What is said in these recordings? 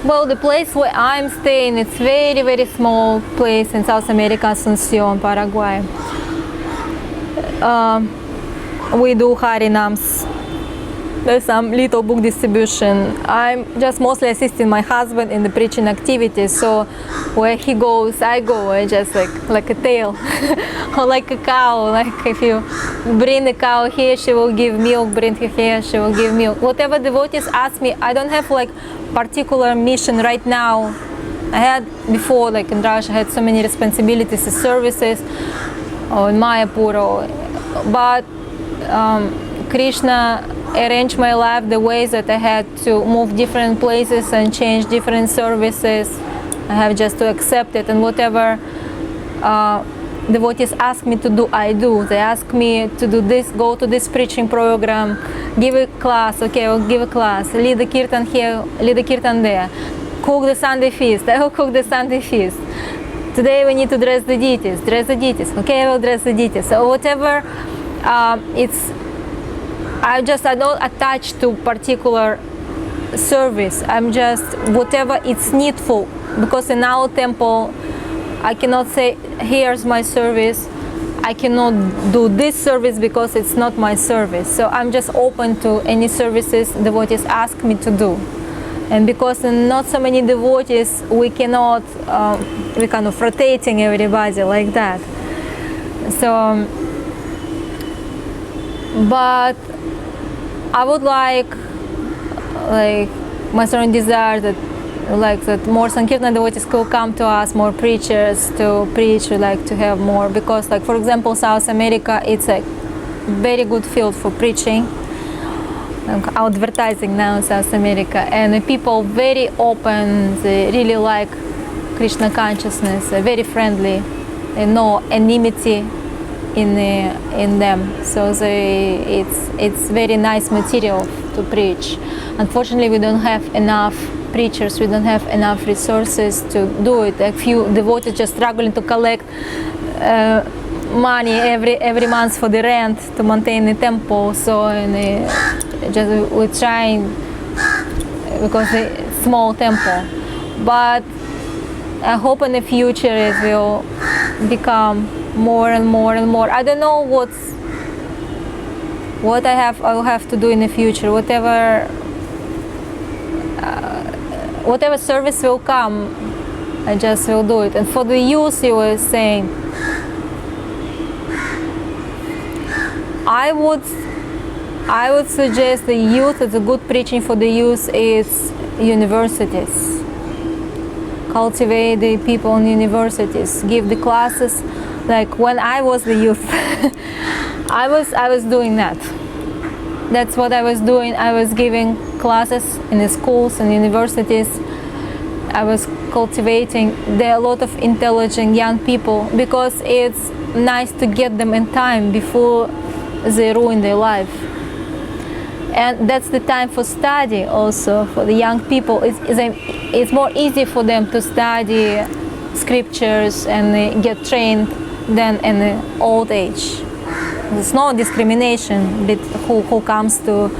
Well, the place where I'm staying, it's very, very small place in South America, Asunción, Paraguay. We do Harinams. There's some little book distribution. I'm just mostly assisting my husband in the preaching activities. So where he goes, I go. I just like a tail, or like a cow. Like if you bring a cow here, she will give milk. Bring her here, she will give milk. Whatever devotees ask me, I don't have like particular mission right now. I had before, like in Russia, I had so many responsibilities and services, or in Mayapur, but Krishna arranged my life the ways that I had to move different places and change different services. I have just to accept it, and whatever devotees ask me to do, I do. They ask me to do this, go to this preaching program, give a class, okay, I'll give a class, lead the kirtan here, lead the kirtan there, cook the Sunday feast, I will cook the Sunday feast. Today we need to dress the deities, okay, I will dress the deities. So whatever, I don't attach to particular service. I'm just whatever it's needful, because in our temple I cannot say here's my service, I cannot do this service because it's not my service. So I'm just open to any services devotees ask me to do. And because not so many devotees, we cannot we kind of rotating everybody like that. So but I would like my strong desire that more Sankirtan devotees could come to us, more preachers to preach. We like to have more, because like for example South America, it's a very good field for preaching. I'm advertising now in South America, and the people very open, they really like Krishna consciousness, they're very friendly, they no enmity in them, so it's very nice material to preach. Unfortunately, we don't have enough preachers, we don't have enough resources to do it. A few devotees just struggling to collect money every month for the rent to maintain the temple. So we're trying, because it's a small temple, but I hope in the future it will become more and more and more. I don't know what I will have to do in the future. Whatever service will come, I just will do it. And for the youth, you were saying, I would suggest the youth, it's a good preaching for the youth is universities. Cultivate the people in universities, give the classes. Like when I was the youth, I was doing that. That's what I was doing. I was giving classes in the schools and universities. I was cultivating. There are a lot of intelligent young people, because it's nice to get them in time before they ruin their life. And that's the time for study also for the young people. It's more easy for them to study scriptures and get trained than in the old age. There's no discrimination with who comes to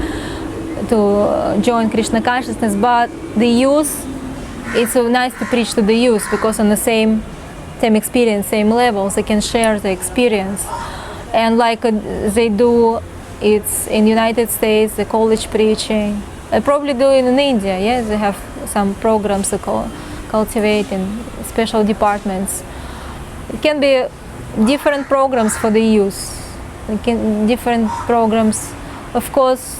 join Krishna consciousness, but the youth, it's so nice to preach to the youth, because on the same experience, same levels, they can share the experience. And like they do, it's in United States, the college preaching. They probably do it in India, yes, they have some programs to cultivate in special departments. It can be different programs for the youth. Different programs, of course.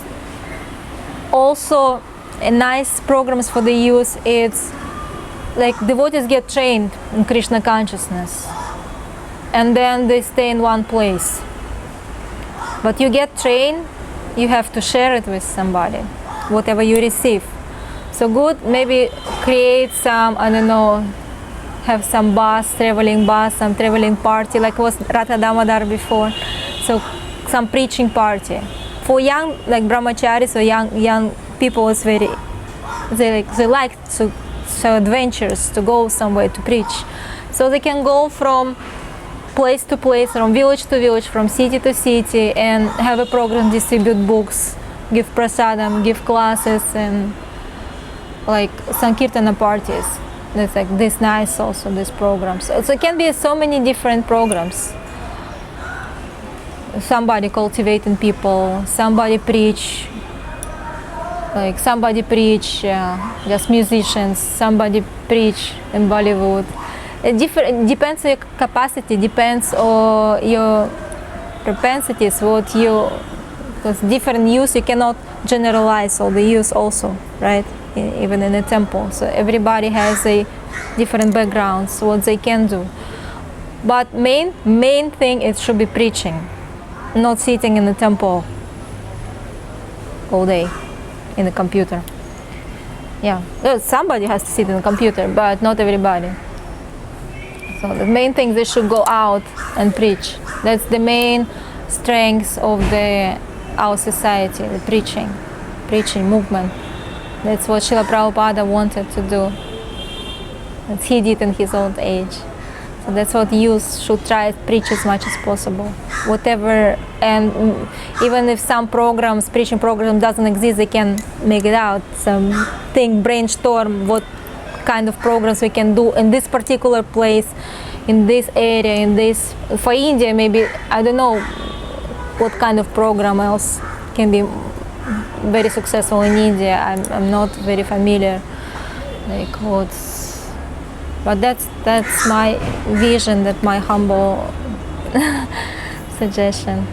Also, a nice programs for the youth. It's like devotees get trained in Krishna consciousness, and then they stay in one place. But you get trained, you have to share it with somebody, whatever you receive. So good, maybe create some, I don't know, have some traveling bus, some traveling party, like was Radha Damodar before. So some preaching party for young, like brahmacharis or young people. Is they like so adventures to go somewhere to preach. So they can go from place to place, from village to village, from city to city, and have a program, distribute books, give prasadam, give classes, and like Sankirtana parties. That's like this nice also, this program. So it can be so many different programs. Somebody cultivating people, somebody preach, like somebody preach just musicians, somebody preach in Bollywood. It depends on your capacity, depends on your propensities, what you, because different youth, you cannot generalize all the youth also, right? Even in a temple. So everybody has a different backgrounds, what they can do. But main thing, it should be preaching, not sitting in the temple all day in the computer. Yeah, somebody has to sit in the computer, but not everybody. So the main thing, they should go out and preach. That's the main strength of our society, the preaching movement. That's what Srila Prabhupada wanted to do. That he did in his old age. So that's what youth should try to preach as much as possible. Whatever, and even if some programs, preaching program doesn't exist, they can make it out. Something, brainstorm what kind of programs we can do in this particular place, in this area, in this. For India, maybe, I don't know what kind of program else can be very successful in India. I'm not very familiar, like what's, but that's my vision, that my humble suggestion.